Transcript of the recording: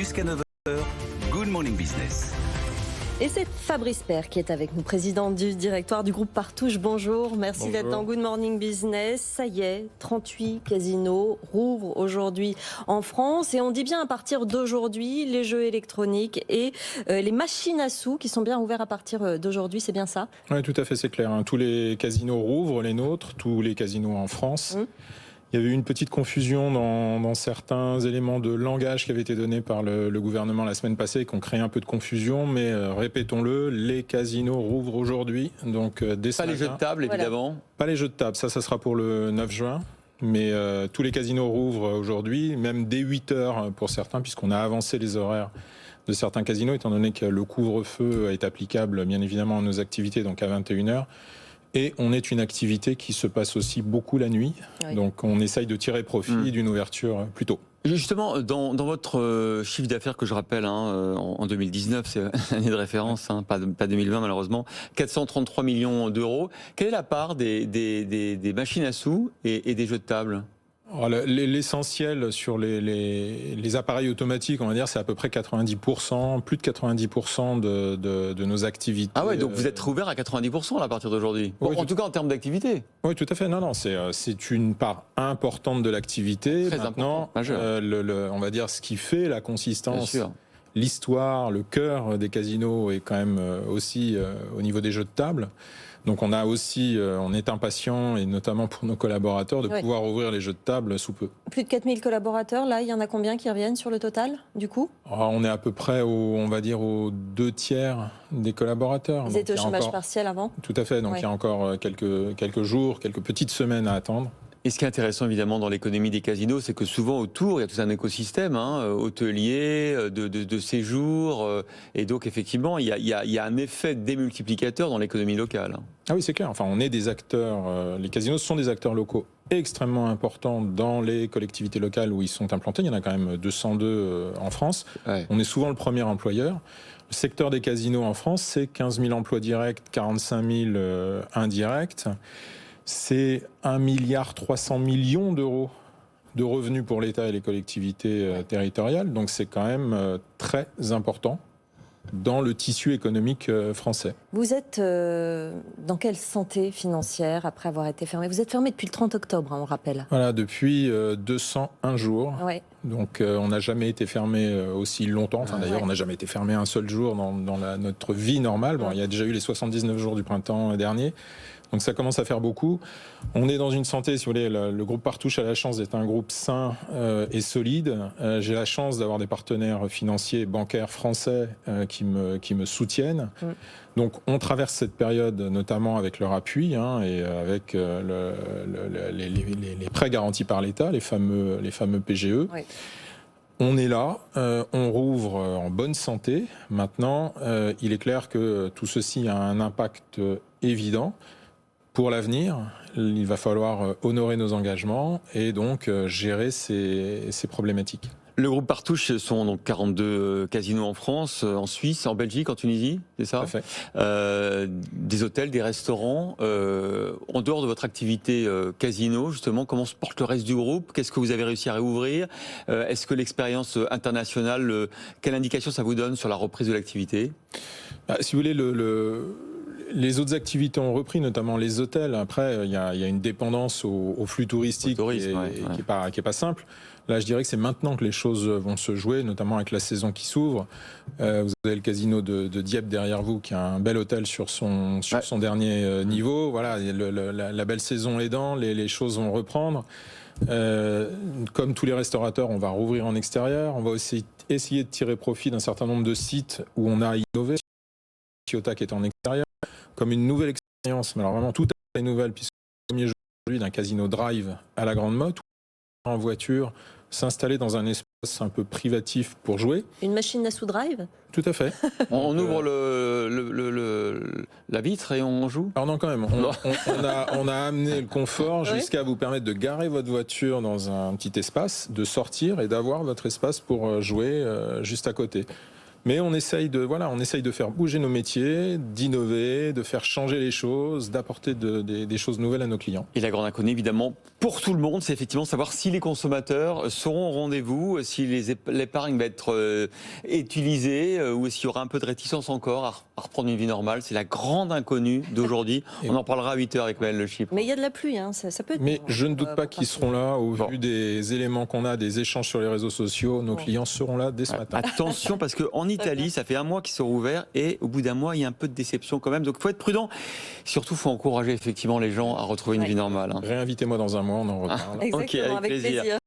jusqu'à 9 heures. Good Morning Business. Et c'est Fabrice Père qui est avec nous, président du directoire du groupe Partouche. Bonjour, merci d'être dans Good Morning Business. Ça y est, 38 casinos rouvrent aujourd'hui en France. Et on dit bien à partir d'aujourd'hui, les jeux électroniques et les machines à sous qui sont bien ouverts à partir d'aujourd'hui, c'est bien ça? Oui, tout à fait, c'est clair. Tous les casinos rouvrent, les nôtres, tous les casinos en France. Il y avait eu une petite confusion dans certains éléments de langage qui avaient été donnés par le gouvernement la semaine passée, qui ont créé un peu de confusion, mais répétons-le, les casinos rouvrent aujourd'hui. Donc, dès pas les jeux de table, évidemment. Pas les jeux de table, ça sera pour le 9 juin. Mais tous les casinos rouvrent aujourd'hui, même dès 8 heures pour certains, puisqu'on a avancé les horaires de certains casinos, étant donné que le couvre-feu est applicable, bien évidemment, à nos activités, donc à 21 heures. Et on est une activité qui se passe aussi beaucoup la nuit. Oui. Donc on essaye de tirer profit d'une ouverture plus tôt. Justement, dans votre chiffre d'affaires que je rappelle, en 2019, c'est l'année de référence, pas 2020 malheureusement, 433 millions d'euros. Quelle est la part des machines à sous et des jeux de table ? L'essentiel sur les appareils automatiques, on va dire, c'est à peu près 90%, plus de 90% de nos activités. Ah ouais, donc vous êtes ouvert à 90% là, à partir d'aujourd'hui. Oui, en tout cas en termes d'activité. Oui, tout à fait. Non, c'est une part importante de l'activité. Très maintenant, on va dire ce qui fait la consistance, l'histoire, le cœur des casinos est quand même aussi au niveau des jeux de table. Donc on a aussi, on est impatient, et notamment pour nos collaborateurs, de pouvoir ouvrir les jeux de table sous peu. Plus de 4000 collaborateurs, là, il y en a combien qui reviennent sur le total, du coup ? On est à peu près, on va dire, aux 2/3 des collaborateurs. Ils étaient au chômage partiel avant ? Tout à fait, donc il y a encore quelques jours, quelques petites semaines à attendre. Et ce qui est intéressant évidemment dans l'économie des casinos, c'est que souvent autour, il y a tout un écosystème, hôtelier, de séjour, et donc effectivement, il y a un effet démultiplicateur dans l'économie locale. Ah oui, c'est clair. Enfin, on est des acteurs, les casinos sont des acteurs locaux extrêmement importants dans les collectivités locales où ils sont implantés. Il y en a quand même 202 en France. Ouais. On est souvent le premier employeur. Le secteur des casinos en France, c'est 15 000 emplois directs, 45 000 indirects. C'est 1,3 milliard d'euros de revenus pour l'État et les collectivités territoriales. Donc c'est quand même très important dans le tissu économique français. Vous êtes dans quelle santé financière après avoir été fermé ? Vous êtes fermé depuis le 30 octobre, on rappelle. Voilà, depuis 201 jours. Ouais. Donc on n'a jamais été fermé aussi longtemps. Enfin d'ailleurs, on n'a jamais été fermé un seul jour dans notre vie normale. Bon, il y a déjà eu les 79 jours du printemps dernier. Donc ça commence à faire beaucoup. On est dans une santé, si vous voulez, le groupe Partouche a la chance d'être un groupe sain et solide. J'ai la chance d'avoir des partenaires financiers et bancaires français qui me soutiennent. Donc on traverse cette période notamment avec leur appui et avec les prêts garantis par l'État, les fameux PGE. Oui. On est là, on rouvre en bonne santé. Maintenant, il est clair que tout ceci a un impact évident. Pour l'avenir, il va falloir honorer nos engagements et donc gérer ces problématiques. Le groupe Partouche sont donc 42 casinos en France, en Suisse, en Belgique, en Tunisie, c'est ça ? Tout à fait. Des hôtels, des restaurants. En dehors de votre activité casino, justement, comment se porte le reste du groupe ? Qu'est-ce que vous avez réussi à réouvrir ? Est-ce que l'expérience internationale, quelle indication ça vous donne sur la reprise de l'activité ? Si vous voulez, les autres activités ont repris, notamment les hôtels. Après, il y a une dépendance au flux touristique qui est pas simple. Là, je dirais que c'est maintenant que les choses vont se jouer, notamment avec la saison qui s'ouvre. Vous avez le casino de Dieppe derrière vous, qui a un bel hôtel sur son dernier niveau. Voilà, la belle saison aidant, les choses vont reprendre. Comme tous les restaurateurs, on va rouvrir en extérieur. On va aussi essayer de tirer profit d'un certain nombre de sites où on a innové. Chiota qui est en extérieur, comme une nouvelle expérience, mais alors vraiment tout à fait nouvelle, puisque le premier jour aujourd'hui d'un casino drive à la Grande Motte, en voiture, s'installer dans un espace un peu privatif pour jouer. Une machine à sous-drive ? Tout à fait. On ouvre la vitre et on joue ? Alors non, quand même, on a amené le confort jusqu'à vous permettre de garer votre voiture dans un petit espace, de sortir et d'avoir votre espace pour jouer juste à côté. Mais on essaye de faire bouger nos métiers, d'innover, de faire changer les choses, d'apporter des choses nouvelles à nos clients. Et la grande inconnue, évidemment, pour tout le monde, c'est effectivement savoir si les consommateurs seront au rendez-vous, si l'épargne va être utilisée ou s'il y aura un peu de réticence encore à reprendre une vie normale. C'est la grande inconnue d'aujourd'hui. On en parlera à 8h avec Maëlle Le Chypre. Mais il y a de la pluie, hein, ça peut être... Mais je ne doute pas qu'ils seront là, au vu des éléments qu'on a, des échanges sur les réseaux sociaux. Nos clients seront là dès ce matin. Attention, parce qu'en Italie, ça fait 1 mois qu'ils sont ouverts et au bout d'1 mois, il y a un peu de déception quand même. Donc il faut être prudent. Surtout, il faut encourager effectivement les gens à retrouver une vie normale. Réinvitez-moi dans 1 mois, on en reparle. Exactement, Ok, avec plaisir.